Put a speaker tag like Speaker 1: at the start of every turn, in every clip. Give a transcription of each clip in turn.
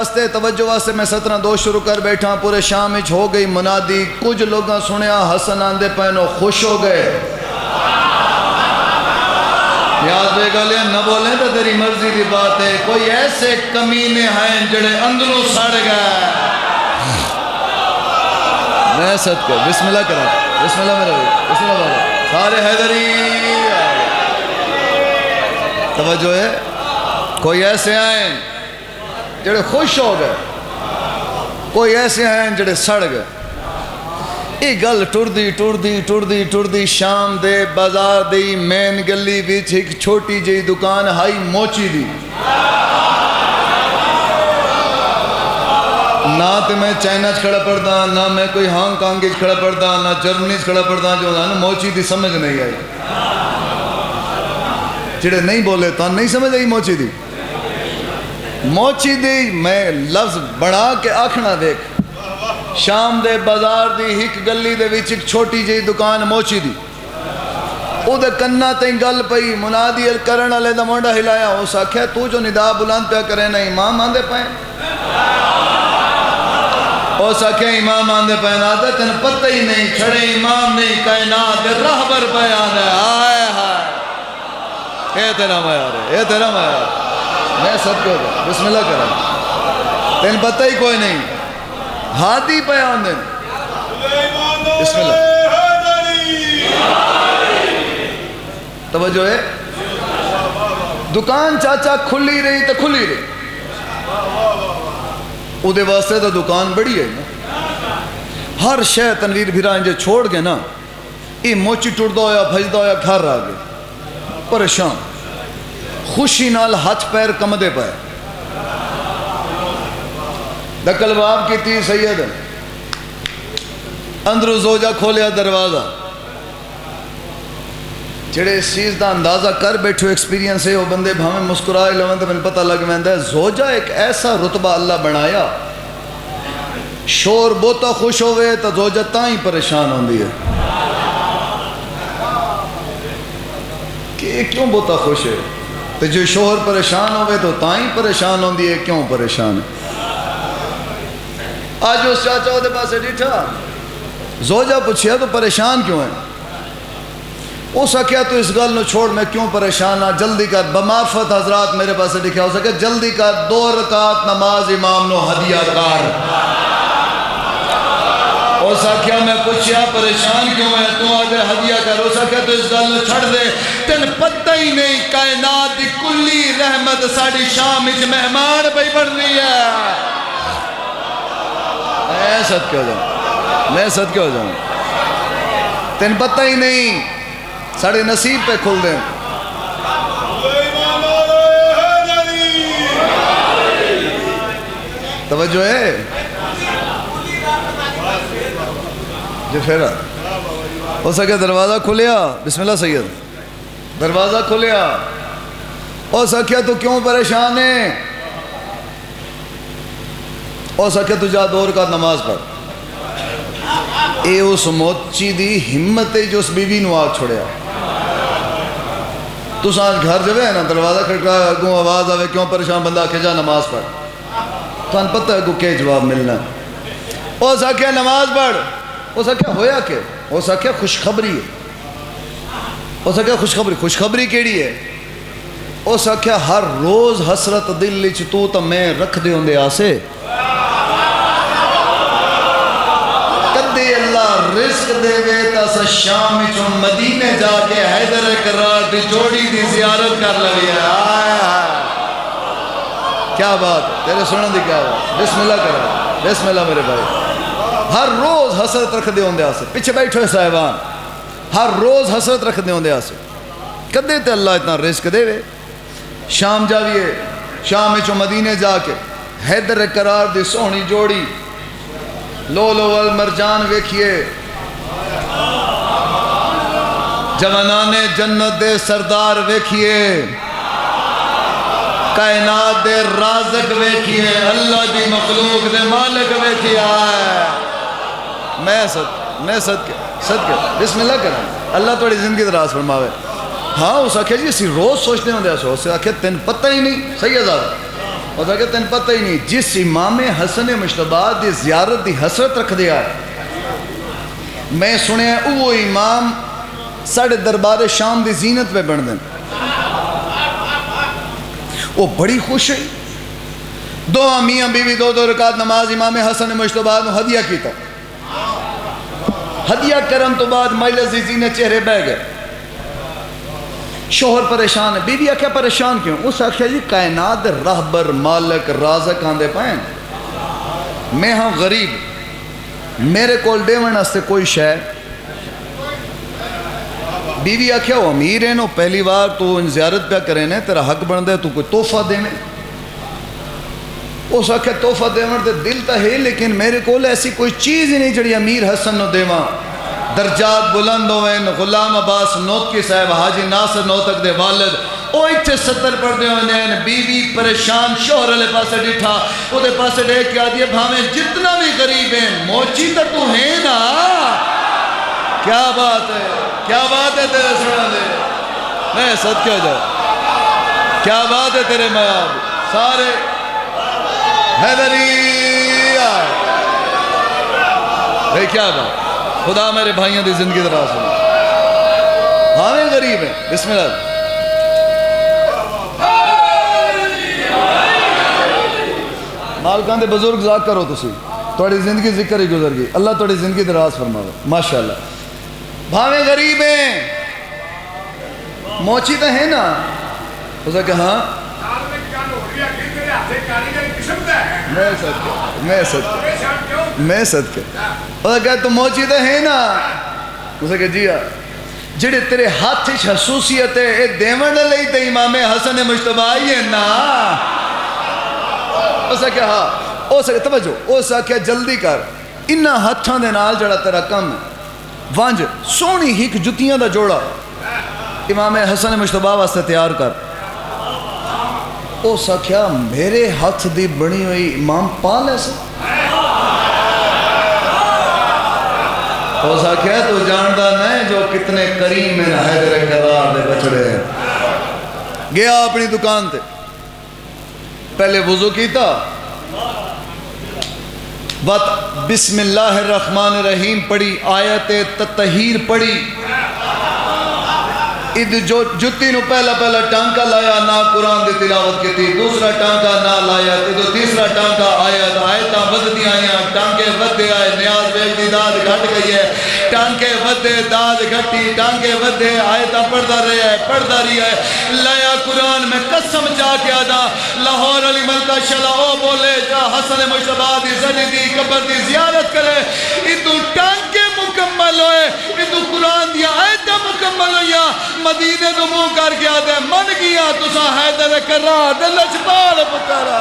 Speaker 1: واسطے توجہ واسطے میں 17 دوست شروع کر بیٹھا پورے شام وچ ہو گئی منادی کچھ لوگاں سنیا حسن آندے پینو خوش ہو گئے یاد بے گالے نہ بولیں تو تیری مرضی دی بات ہے کوئی ایسے کمینے ہیں جڑے اندروں سڑ گئے میں صدقے بسم اللہ کرا بسم اللہ میرا بسم اللہ بابا سارے حیدری توجہ ہے کوئی ایسے ہیں جڑے خوش ہو گئے کوئی ایسے ہیں جڑے سڑ گئے یہ گل ٹردی شام دے بازار دی مین گلی وچ ایک چھوٹی جی دکان ہائی موچی دی نہ تو میں چائنا کھڑا پڑتا نہ میں کوئی ہانگ کانگ کھڑا پڑتا نہ جرمنی کھڑا پڑتا جو نا موچی دی سمجھ نہیں آئی جڑے نہیں بولے تو نہیں سمجھ آئی موچی دی موچی دی میں لفظ بڑھا کے آکھنا دیکھ شام دے بازار دی ہک گلی دے وچ ایک چھوٹی جی دکان موچی دی او دے کنہ تیں گل پئی منادی کرن والے دا مونڈا ہلایا اس آکھیا تو جو ندا بلند پیا کرے نا امام آندے پئے اس آکھیا امام آندے پئے نا تے تن پتہ ہی نہیں چھڑے امام نہیں کائنات دے راہبر پہ آندا ہائے ہائے اے تیرا معیار ہے اے تیرا معیار ہے میں صدقے ہو گیا بسم اللہ کرا تین پتہ ہی کوئی نہیں ہاتھی پہ آندے بسم اللہ توجہ ہے دکان چاچا کھلی رہی تو کھلی رہی او دے واسطے تو دکان بڑی ہے نا ہر شے تنویر بھیران جو چھوڑ گئے نا یہ موچی ٹوڑ ہویا بھجدہ ہویا گھر آ گئے پریشان خوشی نال ہاتھ پیر کمدے پائے دکل باب کی تھی سید اندرو زوجہ کھولیا دروازہ جڑے اس چیز دا اندازہ کر بیٹھو ایکسپیرینس ہے وہ بندے بھامیں مسکرائے لوگوں تو میں پتہ لگ میں ہے زوجہ ایک ایسا رتبہ اللہ بنایا شور بوتا خوش ہوئے تو زوجہ تائیں پریشان ہوندی ہے کہ کیوں بوتا خوش ہے تو جو شوہر پریشان ہوئے تو تائیں پریشان ہوندی ہے کیوں پریشان ہے آج اس چاچا دے پاسے ڈیٹھا زوجہ پوچھیا تو پریشان کیوں ہے او سکیا تو اس گل نو چھوڑ میں کیوں پریشان ہاں جلدی کر بمعرفت حضرات میرے پاسے لکھیا ہو سکے جلدی کر 2 رکعت نماز امام نو ہدیہ کر او سکیا میں پوچھیا پریشان کیوں ہے تو آگے ہدیہ کر او سکیا تو اس گل نو چھڑ دے تن پتہ ہی نہیں کائنات دی کلی رحمت ساڑی شام اچ مہمان بھئی بڑھ رہی ہے میں صدقے ہو جاؤں میں صدقے ہو جاؤں تن پتہ ہی نہیں ساڑے نصیب پہ کھل دیں توجہ ہے جو پھیرا ہو سکے دروازہ کھلیا بسم اللہ سید دروازہ کھلیا ہو سکیا تو کیوں پریشان ہے ہو سکے تو جا 2 رکعت نماز پڑھ اے اس موچی دی ہمت ہے جو اس بیوی نو آگ چھوڑیا تو سانج گھر جو ہے نا دروازہ کھڑکا اگوں آواز آوے کیوں پریشان بندہ کہ جا نماز پڑھ تو ان پتہ ہے کہ جواب ملنا ہو سکیا نماز پڑھ ہو سکیا ہویا کہ ہو سکیا خوشخبری ہے ہو سکیا خوشخبری کیڑی ہے ہو سکیا ہر روز حسرت دل لچ تو میں رکھ دے ہوندے آسے کدے اللہ رزق دے وے تا شام چوں مدینے جا کے حیدر کرار دی جوڑی دی زیارت کر لگی ہے کیا بات تیرے سنن دی کیا بات بسم اللہ کرا بسم اللہ میرے بھائی ہر روز حسرت رکھ دے ہوندے آسے پیچھے بیٹھو صاحبان ہر روز حسرت رکھ دے ہوندے آسے کدے تے اللہ اتنا رزق دے وے شام جاویے شام چوں مدینے جا کے حیدر کرار دی سونی جوڑی لولو والمرجان ویکھئے جوانان جنت دے سردار ویکھئے کائنات دے رازق ویکھئے اللہ دی مخلوق دے مالک ویکھئے آئے میں صدقے بسم اللہ کریں اللہ توڑی زندگی دراز فرماوے ہاں اس آکھے جی اسی روز سوچتے ہوں دے اسے آکھے تین پتہ ہی نہیں صحیح ازاد اور کہ تین پتہ ہی نہیں جس امام حسن مشتبہ دی زیارت دی حسرت رکھ دیا میں سنیا وہ امام ساڑھے دربار شام دی زینت پہ بن دیں وہ بڑی خوش ہے دو میاں بیوی دو رکعت نماز امام حسن مشتبہ نے ہدیہ کیتا ہدیہ کرم تو بعد مجلس دی زینت چہرے بہ گئے شوہر پریشان ہے بیوی کیا پریشان کیوں اس آخیا جی کائنات رہبر مالک رازق آندے پائیں میں ہاں غریب میرے کول دیون واسطے کوئی شے بیوی آخیا وہ امیر ہے نو پہلی بار تو ان زیارت پہ کرے نے تیرا حق بن دے تو کوئی تحفہ دینے اس آخیا تحفہ دیون تے دل تا ہے لیکن میرے کول ایسی کوئی چیز ہی نہیں جڑی امیر حسن نو دیواں درجات بلند ہوئے غلام عباس نوتکی صاحب حاجی ناصر نوتک دے والد او اچھے 70 پڑھ دے ہوئے بیوی پریشان شوہر علیہ پاسے ڈٹھا او دے پاسے ڈیک کیا دیئے بھامیں جتنا بھی غریب ہیں موچی تا تو ہے نا کیا بات ہے تیرے سنا دے میں صدقے ہو جائے کیا بات ہے تیرے میاب سارے حیدری آئے بھئی کیا بات خدا میرے بھائیوں دی زندگی دراز ہونا ہمیں غریب ہیں بسم اللہ مالکان دے بزرگ ذاک کرو تسی توڑی زندگی ذکر ہی گزر گئی اللہ توڑی زندگی دراز فرماؤ ماشاءاللہ بھاویں غریب ہیں موچی تو ہے نا اسے کہ ہاں میں صدقے اسے کہ تم موچی تو ہے نا اسے کہ جی جڑے تیرے ہاتھ حسوسیت ہے اے دیون لئی تے امام حسن مشتبہ آئی ہے نا اسے کہ ہاں اسے کہ توجہ اسے کہ جلدی کر انہا ہتھاں دے نال جڑا تیرا کم ہے وانج سونی ہک جتیاں دا جوڑا امام حسن مشتبہ واسطے تیار کر او سکھیا میرے ہاتھ دی بنی ہوئی امام پال ایسا او سکھیا تو جاندہ نہیں جو کتنے کریم میں حیدر کرار دے بچڑے ہیں گیا اپنی دکان تے پہلے وضو کیتا بسم اللہ الرحمن الرحیم پڑھی آیت تطہیر پڑھی اد جو جتی نو پہلا ٹانکا لایا نہ قرآن دی تلاوت کی تھی دوسرا ٹانکا نہ لایا ادو تیسرا ٹانکا آیتاں ودی آئیاں ٹانکے ودے آئے نیاز بیگ دی داد گھٹ گئی ہے ٹانکے ودے داد گھٹی ٹانکے ودے آیتاں پڑھدا رہی ہے لایا قرآن میں قسم جا کے آدھا لاہور علی ملکہ شلا او بولے جا حسن مشتبہ دی زنی دی قبر دی زیارت کرے ادو ٹانکے مکمل ہوئے ادو قرآن دیا آیتاں مکمل ہویا مدینے تو منہ کر کے آدھے من گیا تسا حیدر کرار دل اچبال پکارا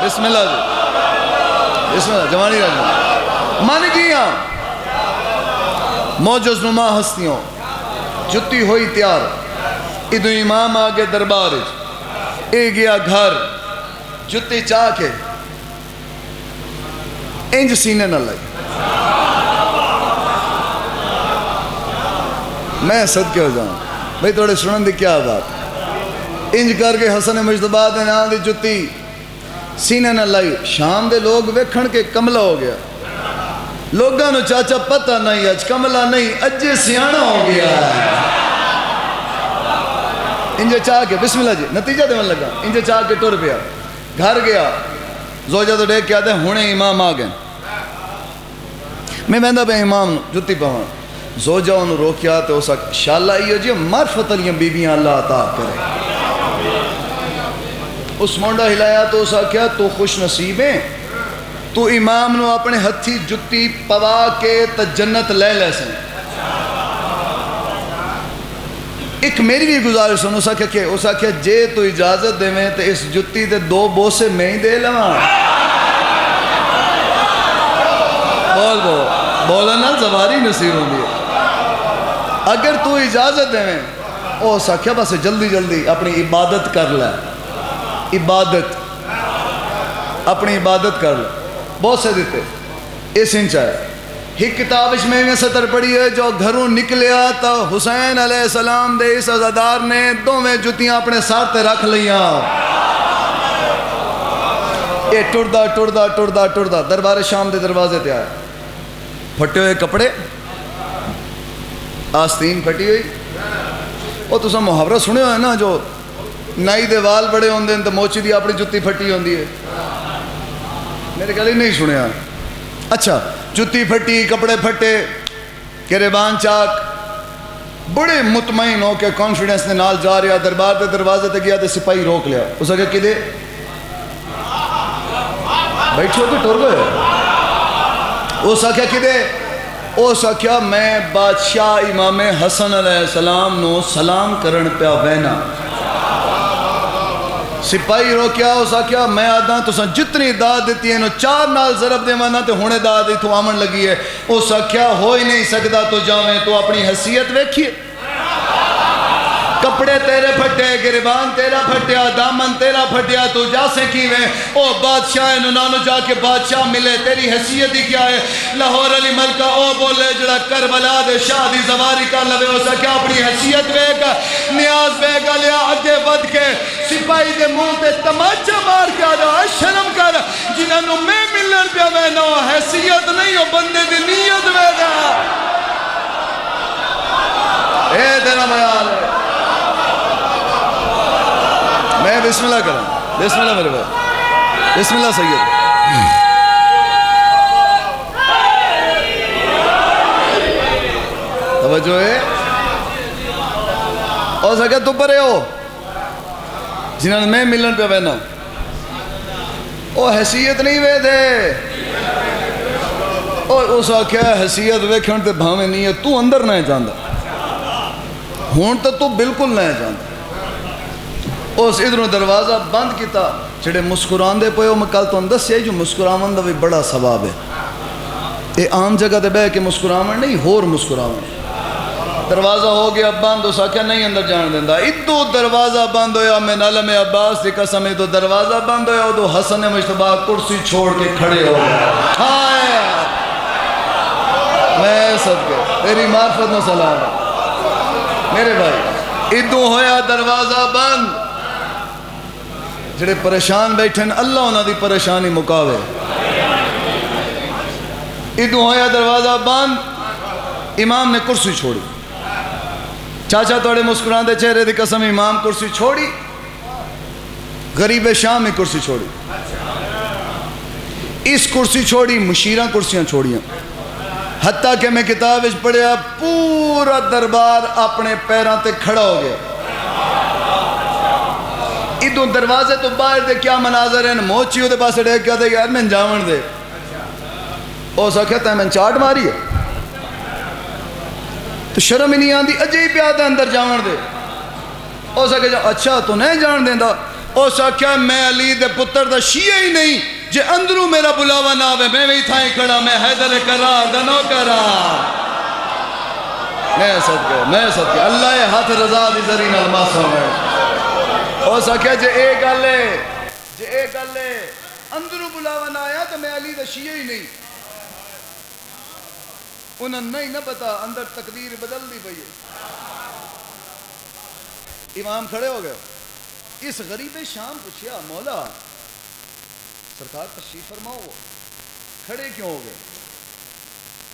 Speaker 1: بسم اللہ جی بسم اللہ جوانی رہا من گیا موجز نما ہستیوں جتی ہوئی تیار ادو امام آگے دربار اے گیا گھر جتی چاہ کے انج سینے نہ لگے میں صدقے ہو جاؤں بھئی توڑے سنن دی کیا بات انج کر کے حسن مجتبہ دے نام دی جتی سینے نہ لائی شام دے لوگ ویکھن کے کملہ ہو گیا لوگاں نو چاچا پتہ نہیں اج کملہ نہیں اجے سیانہ ہو گیا انجے چاہ کے بسم اللہ جی نتیجہ دے من لگا انجے چاہ کے ٹر پیا گھر گیا زوجہ تو دیکھ کیا دے ہونے امام آگئے میں بہندہ بے امام جتی پہاں زوجہ انہوں روکیا تو اسا شاءاللہ یہ جی معرفت علیہ بیبیاں اللہ عطا کرے اس مونڈا ہلایا تو اسا کیا تو خوش نصیب ہیں تو امام نو اپنے ہتھی جتی پوا کے تا جنت لے لے سن ایک میری بھی گزارش سن اسا کیا جے تو اجازت دے میں تو اس جتی تے 2 بوسے میں ہی دے لواں بولا نا زواری نصیب ہوں دی اگر تو اجازت دے میں او ساکھیا بس جلدی اپنی عبادت کر لے اپنی عبادت کر لے بہت سے دیتے اس انچ آئے ایک کتاب میں سطر پڑھی ہے جو گھروں نکلیا تو حسین علیہ السلام دے اس عزادار نے دوویں جتیاں اپنے ساتھ تے رکھ لیاں. یہ ٹردا دربار شام دے دروازے تے آیا. پھٹے ہوئے کپڑے، آستین پھٹی ہوئی. وہ تساں محاورہ سنے ہوئے نا جو نائی دے وال بڑے ہوندے تے موچی دی اپنی جتی پھٹی ہوندی ہے. میرے گل ہی نہیں سنیا. اچھا، جتی پھٹی، کپڑے پھٹے، گریبان چاک، بڑے مطمئن ہو کے کانفیڈنس نے نال جا رہا. دربار دے دروازے تے گیا تے سپاہی روک لیا. اس آگے کدے بیٹھو کہ ٹر گئے؟ اس آگے کدے؟ اس آگے میں بادشاہ امام حسن علیہ السلام نو سلام کرن پیا وینا. سپاہی روکیا. اس آکھیا میں آدھا تساں جتنی داد دیتی ہے انہوں 4 نال ضرب دے مانا تے ہونے داد دی تو آمن لگی ہے. اس آکھیا ہو ہی نہیں سکتا تو جاویں تو اپنی حیثیت ویکھیے. کپڑے تیرے پھٹے، گریبان تیرا پھٹیا، دامن تیرا پھٹیا، تو جا سے کیویں؟ او بادشاہ نانو جا کے بادشاہ ملے، تیری حیثیت ہی کیا ہے؟ لاہور علی ملکہ او بولے جڑا کربلا دے شاہ دی زواری کر لوے. ہو سکیا اپنی حیثیت ویکھ، نیاز ویکھ لیا. اگے ود کے سپاہی دے منہ تے تماچا مار کے آدھا شرم کر، جنہاں میں ملن پیا میں نو حیثیت نہیں، ہو بندے دی نیت ویکھ. اے تیرا معیار ہے. میں بسم اللہ کروں. بسم اللہ میرے بھائی، بسم اللہ سید. توجہ ہے. اور سکے تو پرے ہو جنہوں نے میں ملن پہ بہنا وہ حیثیت نہیں وے دے. اور اس آکھیا حیثیت ویکھن تے بھاویں نہیں ہے تو اندر نہ جاندا. ہون تو بالکل نہ جاندا. اس ادھروں دروازہ بند کیتا. جڑے مسکران دے پئے میں کل تو دسیا جو مسکراون دا بھی بڑا ثواب ہے. یہ عام جگہ تے بہ کے مسکراون نہیں، ہور مسکراون. دروازہ ہو گیا بند. اس آکھیا نہیں اندر جان دیندا. ادو دروازہ بند ہویا میں علم عباس دی قسم. ادو دروازہ بند ہویا ادو حسن مجتبی کرسی چھوڑ کے کھڑے ہو گئے. ہائے میں صدقے تیری معرفت نو سلام میرے بھائی. ادو ہویا دروازہ بند. جڑے پریشان بیٹھے اللہ انہاں دی پریشانی مکاوے. ادو ہویا دروازہ بند. امام نے کرسی چھوڑی. چاچا توڑے مسکران دے چہرے دی قسم امام کرسی چھوڑی. غریب شام میں کرسی چھوڑی. اس کرسی چھوڑی مشیرہ کرسیاں چھوڑیاں. حتیٰ کہ میں کتاب اچ پڑھیا پورا دربار اپنے پیران تے کھڑا ہو گیا. ادھوں دروازے تو باہر دے کیا مناظر ہیں. موچیوں دے پاسے ڈیک کیا دے یار میں جاون دے. او سکھیا تے میں چاٹ ماری ہے تو شرم ہی نہیں آندی. اجے پیا تے اندر جاون دے. او سکھیا اچھا تو نہیں جان دیندا. او سکھیا میں علی دے پتر دا شیعہ ہی نہیں جے اندروں میرا بلاوا نہ آوے میں بھی تھائیں کھڑا. میں حیدر کرار دا نو کرار. میں صدقے اللہ ہاتھ رضا دی زرین الماس ہوئے. او سکھیا جے اے گلے اندروں بلاوا نہ آیا تو میں علی دا شیعہ ہی نہیں. انہاں نہیں نہ پتا اندر تقدیر بدل دی پئی ہے. امام کھڑے ہو گئے. اس غریب شام پوچھیا مولا سرکار تشریف فرماؤ کھڑے کیوں ہو گئے؟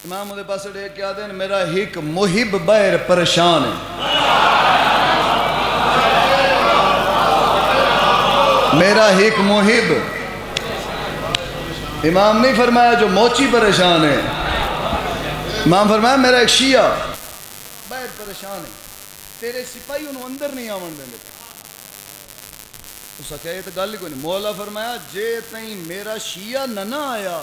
Speaker 1: امام دے پاس ڈیک کیا دیں میرا ایک محب باہر پریشان ہے. میرا ایک محب. امام نہیں فرمایا جو موچی پریشان ہے. امام فرمایا میرا ایک شیعہ باہر پریشان ہے. تیرے سپاہی انہوں اندر نہیں آون دیں. اس کہا یہ تو گل ہی کوئی نہیں. مولا فرمایا جے تئیں میرا شیعہ نہ آیا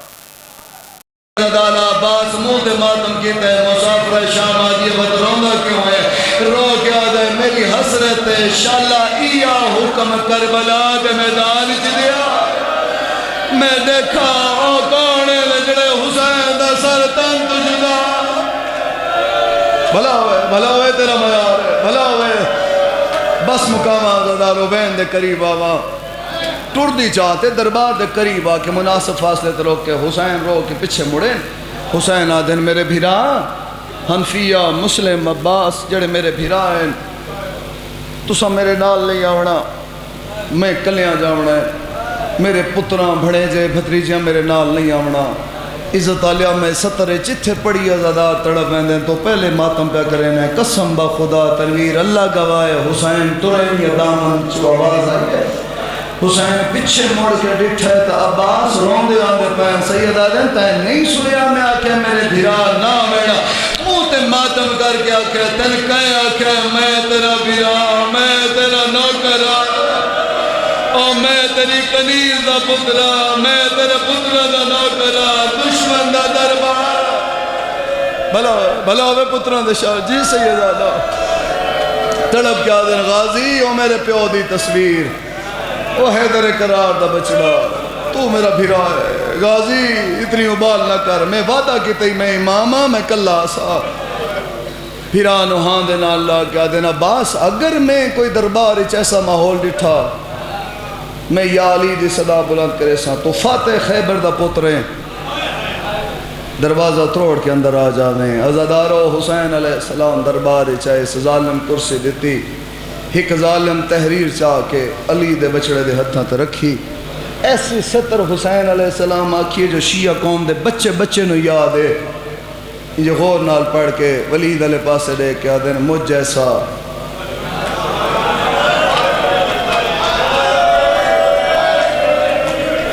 Speaker 1: دالا عباس منہ دے ماتم کیتا ہے. مسافر شام آدھی بد روندا کیوں ہے؟ رو کیا دے میری حسرت شالا ایا حکم کربلا دے میدان چ دیا. میں دیکھا او کون ہے جڑے حسین دا سر تن تو جدا. بھلا ہوئے تیرا معیار ہے. بھلا ہوئے بس مقام آزادارو بین دے قریب آوا. ٹر دی چاہتے دربار دے قریب آ کے مناسب فاصلے تے روک کے حسین رو کے پیچھے مڑے. حسین آدن میرے بھیرا حنفیہ مسلم عباس جڑے میرے بھیرا ہیں تسا میرے نال لے آونا میں کلیاں جاونا ہے میرے پتراں بھڑے جے بھتریجیاں میرے نال نہیں آونا عزت عالیہ میں سترے چتھے پڑی ازادار تڑپ ہیں تو پہلے ماتم پہ کریں قسم با خدا تنویر اللہ گواہ حسین ترین دامن چو آواز آئے حسین پچھے موڑ کے ڈٹھے تا عباس روندے آندے پہن سید آدن تائیں نہیں سنیا میں آکے میرے بھیرا نا میڑا موتے ماتم کر کے آکے تن کہے آکے میں تیرا بھیرا میں تیرا نوکرا او میں تیری کنیز دا پترا میں تیرا پترا دا نوکرا دشمن دا دربار بھلا ہوئے پترا دا شاہ جی سید آدھا تڑپ کیا دن غازی او میرے پیو دی تصویر او حیدر قرار دا بچڑا تو میرا بھیرا ہے غازی اتنی ابال نہ کر میں وعدہ کی تی میں امامہ میں کلہ سا بھیرا نوہاں دینا اللہ کیا دینا باس اگر میں کوئی دربار ایچ ایسا ماحول ڈٹھا میں یا علی دی صدا بلند کرے سا تو فاتح خیبر دا پتریں دروازہ تروڑ کے اندر آ جاویں عزادارو حسین علیہ السلام دربار چاہے ظالم کرسی دیتی ایک ظالم تحریر چاہ کے علی دے بچڑے دے ہتھاں تے رکھی ایسی ستر حسین علیہ السلام آکھیے جو شیعہ قوم دے بچے نو یاد ہے یہ غور نال پڑھ کے ولید علیہ پاسے دے کے آدھیں مجھ جیسا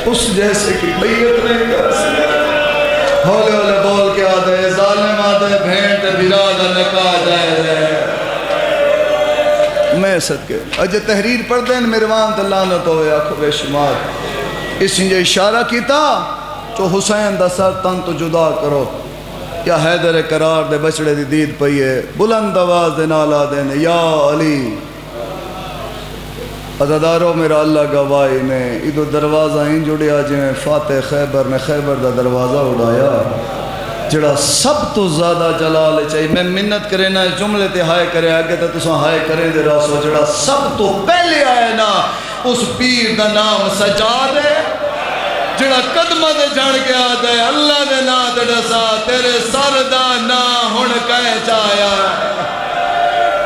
Speaker 1: اس جیسے کی بیعت نہیں کر سکتا ہولے ہولے بول کے آدھے ظالم آدھے بھینٹ بھراد نکا جائے جائے میں صدقے اجھے تحریر پڑھ دیں مروان دلانت ہوئے آنکھوں بے شمار اس انجھے اشارہ کیتا تو حسین دا سر تن تو جدا کرو یا حیدر قرار دے بچڑے دی دید پئیے بلند آواز دے نالا دینے یا علی عزادارو میرا اللہ گواہی نے ادھو دروازہ ہی جڑیا جنہیں فاتح خیبر نے خیبر دا دروازہ اڑایا جڑا سب تو زیادہ جلال چاہیے میں منت کرے نا جملے تے ہائے کرے آگے تے تساں ہائے کریں دے راسو جڑا سب تو پہلے آئے نا اس پیر دا نام سجاد ہے جڑا قدمہ دے جھڑ کے آدھے اللہ دے نا تے ڈسا تیرے سر دا نا ہن کہے چایا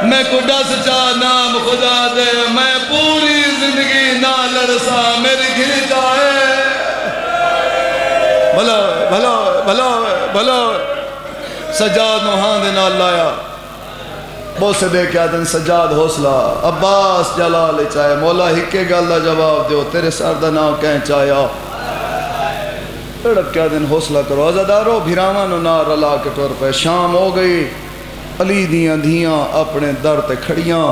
Speaker 1: میں کو ڈس چاہ نام خدا دے میں پوری زندگی نہ لڑسا میری گھر جائے بھلا سجاد نوہاں دے نال لایا بہت سے دے کے آدھن سجاد حوصلہ عباس جلال چاہے مولا ہکے گا اللہ جواب دیو تیرے سر دا نام کہیں چاہیا اڑک کے آدھن حوصلہ کرو عزادارو بھیراوان و نار اللہ کے طور پہ شام ہو گئی علی دیاں دھیاں اپنے در تے کھڑیاں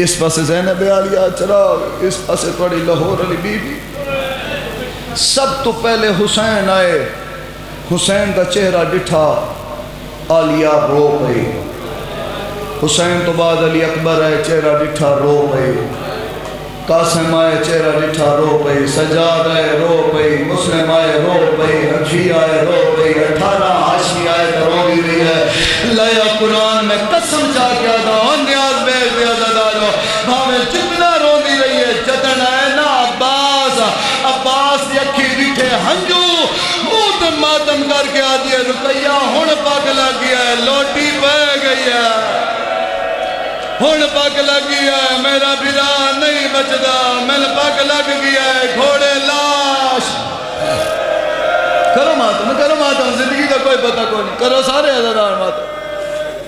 Speaker 1: اس پاسے زینب عالیہ چراغ اس پاسے توڑی لاہور علی بی بی سب تو پہلے حسین آئے حسین دا چہرہ ڈٹھا عالیہ رو پئی حسین تو بعد علی اکبر آئے چہرہ ڈٹھا رو پئی قاسم آئے چہرہ ڈٹھا رو پئی سجاد آئے رو پئی مسلم آئے رو پئی حنفی آئے رو پئی 18 ہاشمی آئے تو رو بھی رہی ہے لیا قرآن میں قسم چاہ کیا دا نیاز بیگ دیا زدارو بھاوے جتنا رو بھی رہی ہے جتن آئے نا عباس یکی ڈٹھے ہنجو موت ماتم کر کے آدھی ہے رقیہ ہون پاک لگ گیا ہے لوٹی پہ گئی ہے ہون پاک لگ گیا ہے میرا بھیرا نہیں بچدا میں پاک لگ گیا ہے گھوڑے لاش کرو ماتم زندگی کا کوئی پتہ کوئی نہیں کرو سارے عزادار ماتم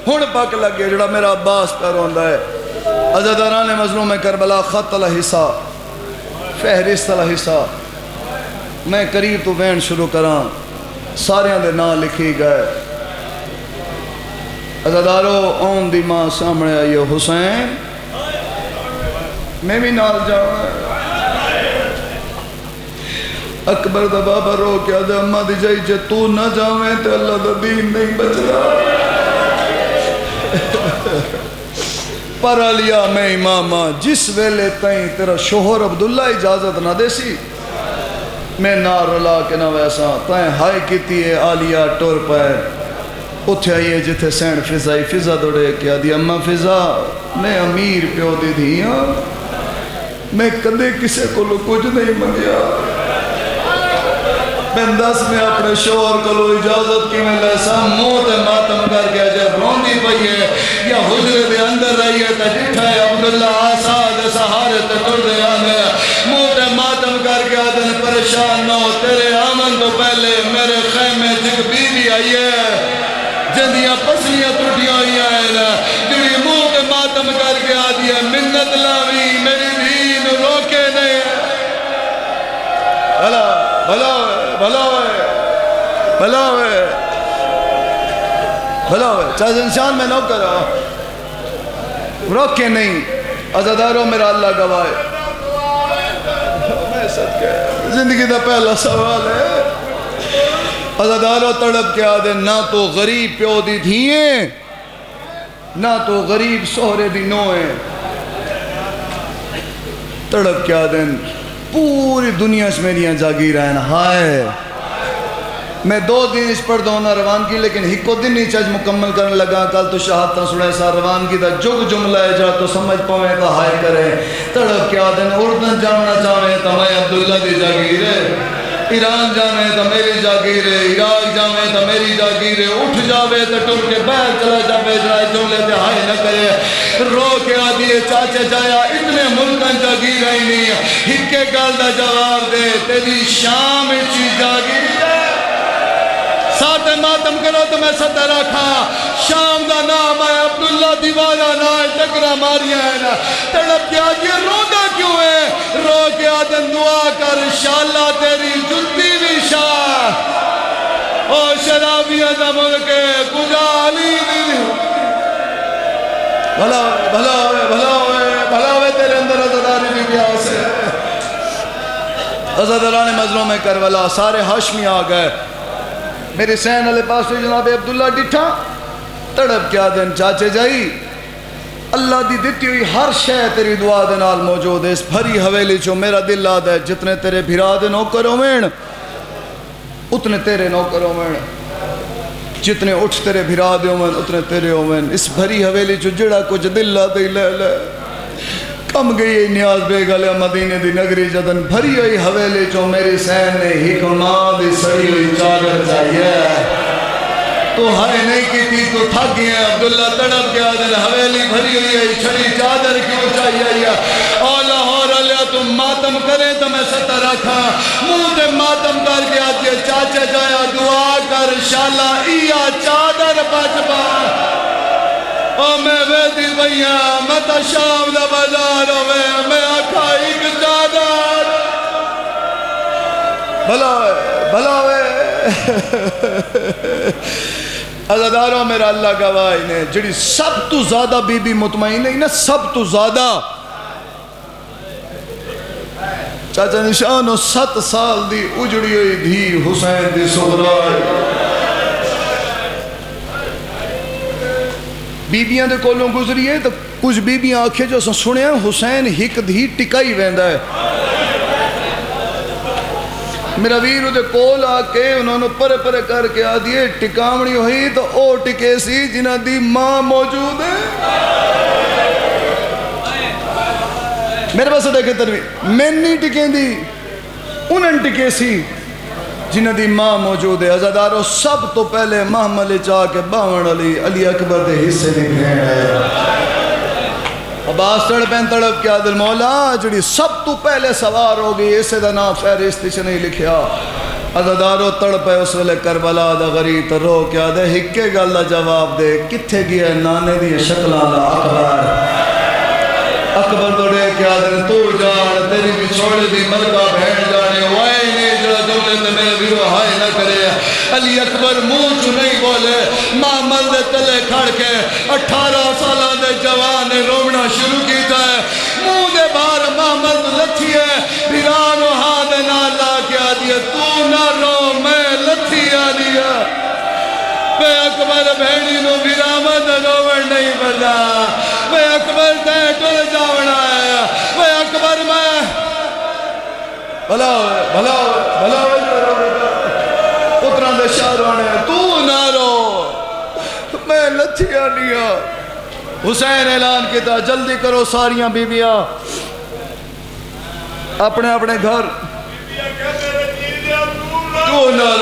Speaker 1: ہون پاک لگ گیا جڑا میرا عباس پر ہوندہ ہے عزاداران مظلوم کربلا خط الحصہ فہرست الحصہ میں قریب تو بین شروع کران ساریاں دے نام لکھی گئے عزادارو اون دی ماں سامنے آئیو حسین میں بھی نال جاؤں اکبر دا بابا رو کیا دے اممہ دی جائی جے تو نہ جاویں تے اللہ دا دین نہیں بچ رہا پر علیا میں امامہ جس ویلے تائیں تیرا شوہر عبداللہ اجازت نہ دے سی میں نار رلا کے نہ ویسا تائیں ہائی کیتی ہے آلیا ٹور پائے اتھے آئیے جتھے سینڈ فضائی فضا دوڑے کیا دی اممہ فضا میں امیر پیو دی دھیاں میں کدے کسے کو لو کچھ نہیں منگیا میں دس میں اپنے شوہر کو اجازت کی میں لیسا منہ تے ماتم کر کے جب روندی پئی ہے یا حجرے دے اندر رہی ہے تے ڈٹھا ہے عبداللہ آسا دے سہارے تے ٹر دے آنے منہ تے ماتم کر کے آدن پریشان نہ ہو تیرے آمن تو پہلے میرے خیمے جگ بی بی آئی ہے جندیاں پسلیاں ٹوٹیاں ہوئی ہیں جڑی منہ تے ماتم کر کے آدھی ہے منت لاوی میری دین روکے نہیں بھلا بھلا بھلا ہوئے بھلا ہوئے بھلا ہوئے چاہے انسان میں نو کرا روکے نہیں عزاداروں میرا اللہ گواہ میں صدقے زندگی دا پہلا سوال ہے عزاداروں تڑپ کے آدھے نہ تو غریب پیو دی دھیئیں نہ تو غریب سہرے دی نوئیں تڑپ کے آدھے پوری دنیا سے میریاں جاگیر ہیں ہائے میں 2 دن اس پر دونا روان کی لیکن ہکو دن نہیں چاہج مکمل کرنے لگا کل تو شہادتاں سنے سا روان کی دا جگ جملہ ہے جا تو سمجھ پاویں کا ہائے کرے تڑپ کیا دن اردن جامنا چاہیں تو میں عبداللہ دی جاگیر ہے ایران جانے تو میری جاگیر ہے عراق جانے تو میری جاگیر ہے اٹھ جاوے تو ٹر کے باہر چلا جاوے جرائے جملے تے ہائے نہ کرے رو کے آدھیے چاچے جایا اتنے ملکن جاگیر ہی نہیں ہکے گال دا جواب دے تیری شام اچھی جاگیر ہے ساتھ ماتم کرو تو میں ستر رکھا شام دا نام ہے عبداللہ دیوارہ نائے ٹکرہ ماریاں ہے نا تڑپ کیا یہ روندہ کیوں ہے رو کے آدن دعا کر انشاءاللہ تیری جلدی بھی شاہ او شرابیہ دا ملکے کجا علی دی بھلا ہوئے بھلا ہوئے بھلا ہوئے بھلا ہوئے تیرے اندر عزاداری بھی پیاس ہے عزادران مظلوم کربلا سارے ہاشمی آ گئے میرے سین علیہ پاس سے جناب عبداللہ ڈٹھا تڑپ کیا دن چاچے جائی اللہ دی دیتی ہوئی ہر شے تیری دعا دے نال موجود ہے اس بھری حویلی چو میرا دل آدھا ہے جتنے تیرے بھرا دے نوکر ہوئیں اتنے تیرے نوکر ہوئیں جتنے اٹھ تیرے بھرا دے ہوئیں اتنے تیرے ہوئیں اس بھری حویلی چو جڑا کچھ دل آدھے لے لے کم گئی نیاز بے گلے مدینے دی نگری جدن بھری ہوئی حویلی چو میری سین نے حکمہ دی سڑی ہوئی چادر چاہیے تو ہائے نہیں کی تھی تو تھک گئے عبداللہ تڑپ گیا دن حویلی بھری ہوئی ہے چھڑی چادر کیوں چاہیے اور لاہور علیہ تم ماتم کریں تو میں ستر رکھا منہ دے ماتم کر کے آجئے چاچے جایا دعا کر انشاءاللہ ایا چادر بچ با او میں ویدی بھئیاں میں تا شام دا بازار ہوئے میں آکھا ایک چادر بھلا ہوئے بھلا ہوئے عزاداروں میرا اللہ گواہی نے جڑی سب تو زیادہ بی بی مطمئن نہیں نا سب تو زیادہ چاچا نشانو 7 سال دی اجڑی ہوئی دھی حسین دی صغرائی بیبیاں دے کولوں گزری ہے تو کچھ بیبیاں آنکھیں جو سنے ہیں حسین ہک دھی ٹکائی ویندہ ہے میرا ویرو دے کول آکے انہوں نے پرے پرے کر کے آدھیے ٹکامنی ہوئی تو او ٹکے سی جنہ دی ماں موجود ہے میرے پاس دیکھے تنوی میں نہیں ٹکیں دی انہوں ٹکے سی جنہ دی ماں موجود ہے عزاداروں سب تو پہلے محمد چاہ کے باون علی اکبر دے حصے دی بھین ہے عباس تڑپ کیا دل مولا جڑی سب تو پہلے سوار ہوگی اسے دا نام فہرست چ نہیں لکھیا عزاداروں تڑپ ہے اس ویلے کربلا دا غریب رو کیا دے ہکے گل دا جواب دے کتھے گیا نانے دی شکلاں دا اکبر تو دے کیا دے تو جان تیری بھی چھوڑے دی ملکہ بہن جانے وائے نہیں جڑا جملے تے میرے بھی ہائے نہ کرے علی اکبر منہ چ نہیں بولے محمد دے تلے کھڑ کے 18 سالہ دے جوان نے رونا شروع کیتا ہے منہ دے باہر محمد لتھی ہے بھیرانو ہاتھ نہ لا کے آدھی تو نہ رو میں لتھی آدھی بے اکبر بہنی نو بھیرامد روڑ نہیں بدا بے اکبر تے ٹر جاونا ہے بے اکبر میں بھلا ہوئے بھلا ہوئے بھلا ہوئے اتران دے شہرانے تو نہ رو میں لتھیا لیا حسین اعلان کیتا جلدی کرو ساریاں بیویاں اپنے اپنے گھر تو نہ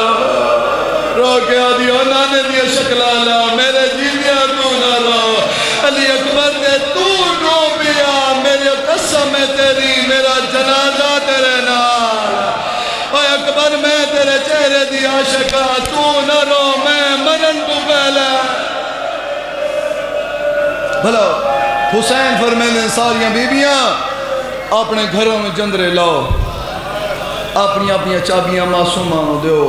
Speaker 1: رو کے آدھی نانے دیا شکلا لا میرے جیدیا تو نہ رو علی اکبر دے تو رو بیا میرے قسم ہے تیری میرا جنازہ تیرے نال اے اکبر میں تیرے چہرے دی عاشقہ تو نہ رو میں مرن تو پہلے بھلا حسین فرمیندے ساریاں بیبیاں اپنے گھروں میں جندرے لاؤ اپنی اپنی چابیاں معصوماں دیو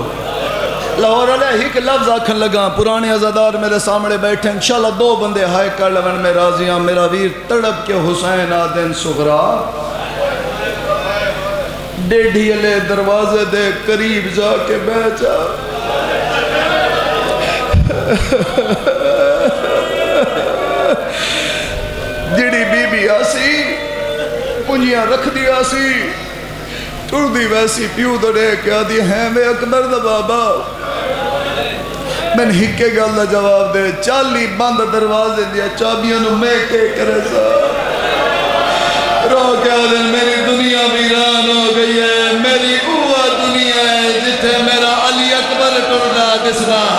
Speaker 1: لاہور علیہ ایک لفظ آکھن لگا پرانے عزادار میرے سامنے بیٹھے انشاءاللہ دو بندے ہائے کر لون میں راضیاں میرا ویر تڑپ کے حسین آدن سغرا ڈیڑھی علیہ دروازے دے قریب جا کے بیٹھا جڑی بی بی آسی پنجیاں رکھ دی آسی ٹر دی ویسی پیو دڑے کیا دی ہیں میں اکبر دا بابا میں نے ہکے گل دا جواب دے 40 بند دروازے دیا چابیاں نو میں کے کرے سا رو کیا دن میری دنیا ویران ہو گئی ہے میری اوہ دنیا ہے جتھے میرا علی اکبر ٹرنا دس رہا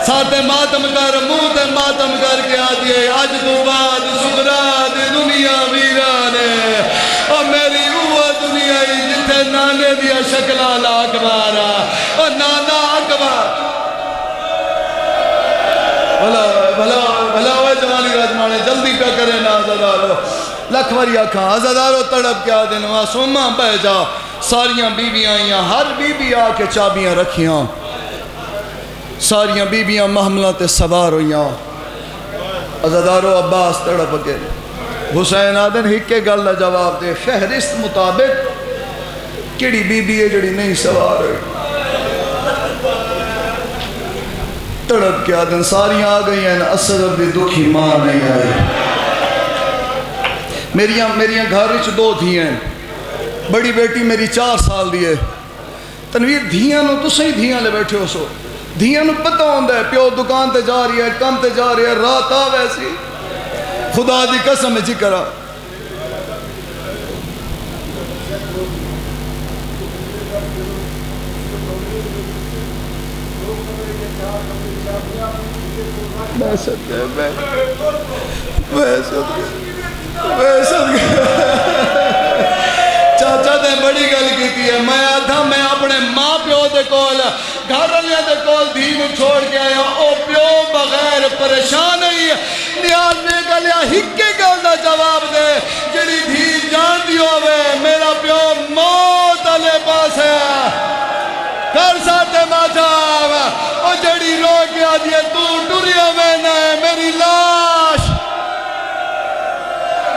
Speaker 1: ساتھ ماتم کر منہ تے ماتم کر کے آدھی ہے آج تو بعد سغرا دی دنیا ویران ہے اور میری اوہ دنیا ہے جتھے نانے دیا شکلہ لا اکبارا اور نانا اکبار بھلا ہوئے جوانی رجمانے جلدی پہ کرے نا عزادارو لکھ وری آکھاں عزادارو تڑپ کیا دن معصوماں بہ جا ساریاں بیبیاں آئیاں ہر بیبی آ کے چابیاں رکھیاں ساریاں بیبیاں محملہ تے سوار ہویاں عزادارو عباس تڑپ کے حسین آدن ہکے گل دا جواب دے فہرست مطابق کیڑی بیبی ہے جڑی نہیں سوار ہوئی تڑپ کے آدن ساریاں آ گئی ہیں اصغر دی دکھی ماں نہیں آئی میریاں گھر وچ 2 تھی ہیں بڑی بیٹی میری 4 سال دی ہے تنویر دھیاں نو تو صحیح دھیاں لے بیٹھے ہو سو دھیاں نو پتہ ہوندہ ہے پیو دکان تے جا رہی ہے کم تے جا رہی ہے رات آ ویسی خدا دی قسم ہے کرا میں چاچا دے بڑی گل کیتی ہے میں آدھا میں اپنے ماں پیو دے کول گھر والے دے کول دھی نو چھوڑ کے آیا او پیو بغیر پریشان نہیں ہے نیاز میں گلیا ہکے گل دا جواب دے جڑی دھی جان دی ہوئے میرا پیو موت علیہ پاس ہے کر ساتے ماتا او جڑی رو کے آدھی ہے تو ٹوریا میں نہ ہے میری لاش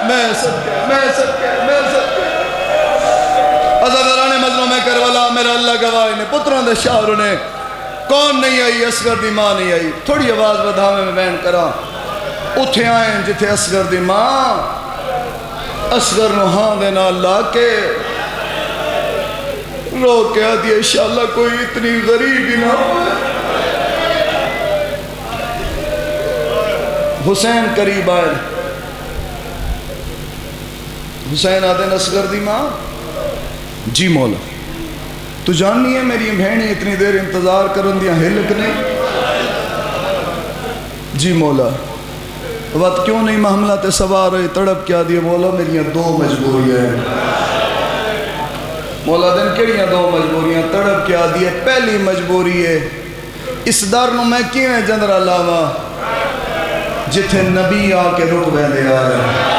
Speaker 1: میں صدقے عزاداران مظلوم میں کروالا میرا اللہ گواہی نے پتروں دے شاہروں نے کون نہیں آئی اصغر دی ماں نہیں آئی تھوڑی آواز بدھامے میں بیان کرا اتھے آئیں جتھے اصغر دی ماں اصغر نو ہاں دینا اللہ کے رو کے آدھی انشاءاللہ کوئی اتنی غریب ہی نہ ہو حسین قریب آئے حسین آدھے اصغر دی ماں جی مولا تو جاننی ہے میری بہنی اتنی دیر انتظار کرن دیا ہلک نہیں جی مولا وقت کیوں نہیں محملہ تے سوار ہوئی تڑپ کیا دیا مولا میریاں 2 مجبوریاں مولا دن کیڑیاں 2 مجبوریاں تڑپ کیا دیا پہلی مجبوری ہے اس در نو میں کیویں جندرا لاواں جتھے نبی آ کے رک ویندے آ رہے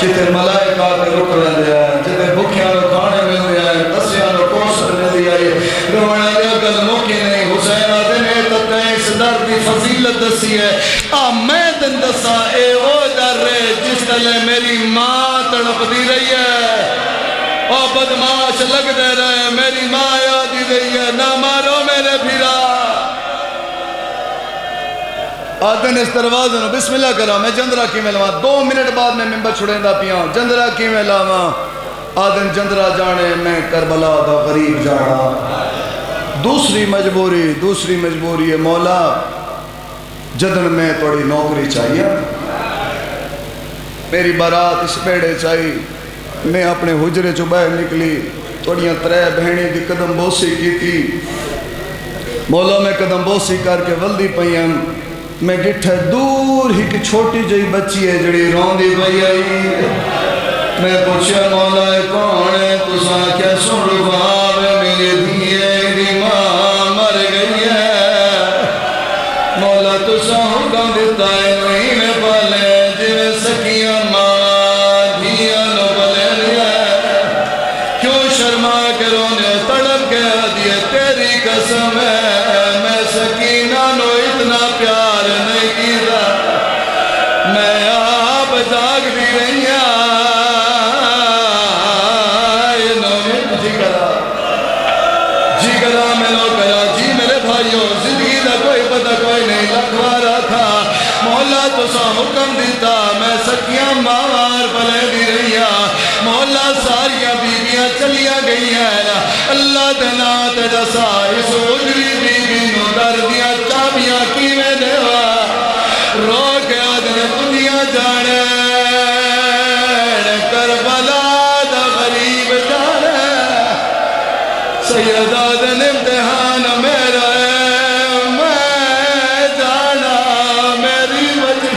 Speaker 1: جتھے ملائک آ کے رک ویندے آ جتھے بھکھیاں نو کھانے ملدے آئے تسیاں نو کوثر ملدی آئی رونا دیا گل مکی نہیں حسین آدھے نے تتے اس در دی فضیلت دسی ہے میں دن دسا اے او در رہے جس طلے میری ماں تڑپ دی رہی ہے او بدماش لگ دے رہے میری ماں یادی رہی ہے نہ مارو میرے بھیرا آدھن اس دروازے نو بسم اللہ کرا میں جندرہ کی میں لواں 2 منٹ بعد میں ممبر چھڑیں دا پیاں جندرہ کی میں لواں آدھن جندرہ جانے میں کربلا دا غریب جانا دوسری مجبوری ہے مولا جدن میں توڑی نوکری چاہیے میری بارات اس بیڑے چاہیے میں اپنے حجرے چو باہر نکلی تھوڑیاں ترے بہنی دی قدم بوسی کی تھی مولا میں قدم بوسی کر کے ولدی پئیاں میں گٹھے دور ہی کی چھوٹی جئی بچی ہے جڑی رون دی پئی آئی میں پوچھا مولا کون ہے تساں کیا سن رباب میری دھیے دی ماں مر گئی ہے مولا تساں حکم دیتا ہے نہیں میں پالے جویں سکیاں ماں دھیاں نو پلے لیا کیوں شرما کے رونے تڑپ کے دیے تیری قسم ہے میں سکینہ نو اتنا پیار نہیں کیتا میں آپ جاگ دی رہی جگرہ میں لو کرا جی میرے بھائیوں زندگی دا کوئی پتہ کوئی نہیں لکھوارا تھا مولا تو سا حکم دیتا میں سکیاں ماوار پلے دی رہیا مولا ساریاں بیویاں چلیاں گئی ہیں اللہ دنا تجسا اس اجری بیوی نو در دیا چابیاں کی میں دیوا رو کے آدھنے دنیا جانے کربلا دا غریب جانے سیدہ دن امتحان میرا ہے میں جانا میری وجہ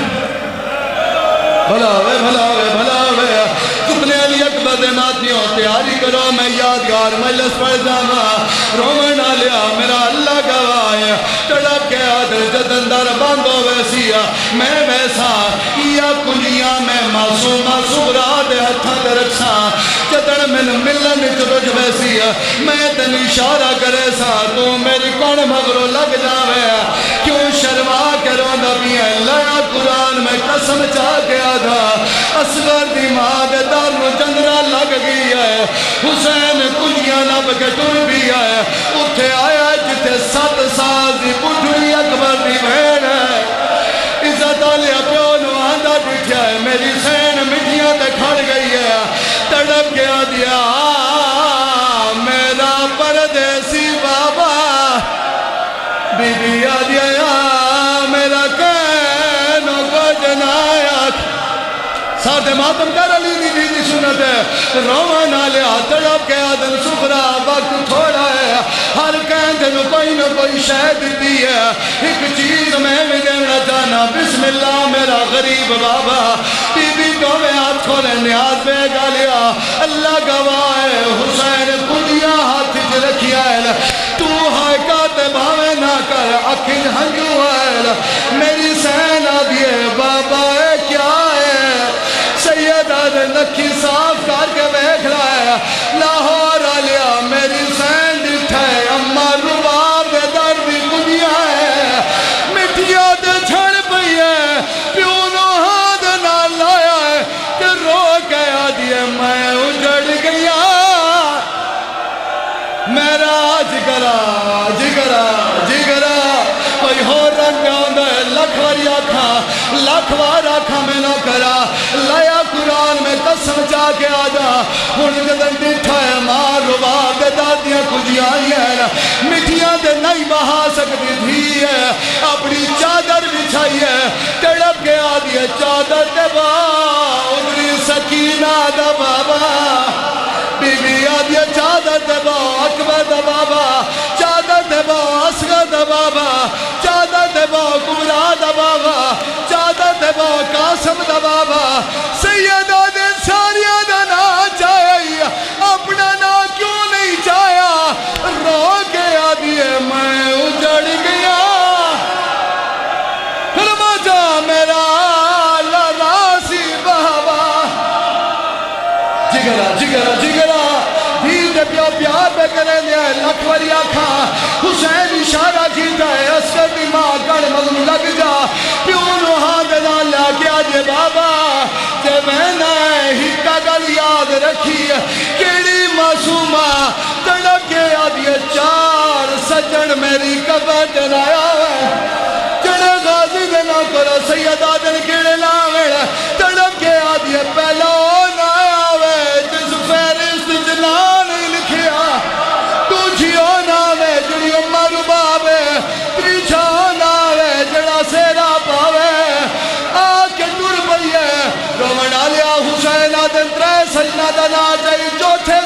Speaker 1: بھلاوے بھلاوے بھلاوے کتنے علی اکبر دے ناتیوں تیاری کرو میں یادگار مجلس پڑھ جانا رومن آلیا میرا اللہ گواہ تڑپ کے آدھر جدن در باندھو ویسیا میں ویسا یا کنجیاں میں معصوم رات ہتھا درکسا جدن من ملن چلوج ویسیا میں تن اشارہ کرے سا تو میری کون مغرو لگ جاوے کیوں شرما کرو نبی اللہ قرآن میں قسم چاہ کے آدھا اصغر دی ماں دے دار نو چندرہ لگ گئی ہے حسین کنجیاں لب کے ٹر بھی ہے اتھے آیا جتے 7 سال دی بڑھڑی اکبر دی بہن ہے عزت آلیا پیو نو آندہ بٹھیا ہے میری سین مٹیاں تے کھڑ گئی ہے تڑپ گیا دیا میرا پردیسی بابا بی بی آدیا میرا کہنو کو جنایا ساتھ ماتم کر علی دی سنت ہے روان آلیا تڑپ کے آدم سفرہ وقت تھوڑا ہے ہر کہندن کوئی نہ کوئی شہد دی ہے ایک چیز میں بھی دینا چاہنا بسم اللہ میرا غریب بابا بی بی کو میں ہاتھ کھولے نیاز بے گالیا اللہ گواہ ہے حسین خودیا ہاتھ چ رکھیا ہے تو ہائے کاتے بھاوے نہ کر اکھن ہنجو ہے میری سینہ دیے بابا ہے کیا ہے سیدہ دے نکھی صاف کر کے بیکھ رہا ہے لاہور آلیا میری سین ڈٹھے اما رباب دے در بھی دنیا ہے مٹیا دے چھڑ پئی ہے پیونو ہاتھ نہ لایا ہے کہ رو گیا دیے میں اجڑ گیا میرا جگرہ جگرہ جگرہ کوئی ہو رنگ آندہ ہے لکھواری آکھا میں نہ کرا لیا قرآن میں قسم چاہ کے آجا ہن جدن ڈٹھا ہے ماں روا دے دادیاں کجیاں ہیں مٹیاں دے نہیں بہا سکتی تھی ہے اپنی چادر بچھائی ہے تڑپ کے آدھی ہے چادر دے با ادری سکینہ دا بابا بی بی آدھی ہے چادر دے با اکبر دا بابا چادر دے با اصغر دا بابا چادر دے با کبرا دا بابا چادر دے با قاسم دا بابا سیدہ دے ساریہ دا نا چاہی اپنا نا کیوں نہیں چاہیا رو گیا دیئے میں اجڑ گیا فرما جا میرا لراسی بابا جگرہ جگرہ جگرہ دیر دے پیو پیار پہ کریں دیا لکھوری آکھا حسین اشارہ کیتا ہے اسکر دی ماں کڑ مغم لگ جا پیونو ہاتھ نہ لگیا جے بابا جے میں نہ ہی کگل یاد رکھی کیڑی معصومہ تڑپ کے آدھے 4 سجن میری قبر جنایا ہے جڑے غازی دے نہ کرو سیدہ دن کیڑے لاوڑ تڑپ کے آدھے پہلا نہ آوے جس فہرست جنا نہیں لکھیا تجھیو نہ آوے جڑی امہ رباب پیچھا نہ آوے جڑا سیرا پاوے آکے ٹر پئی ہے رومن آلیا حسین آدن 3 سجنہ دا نا چاہی چوتھے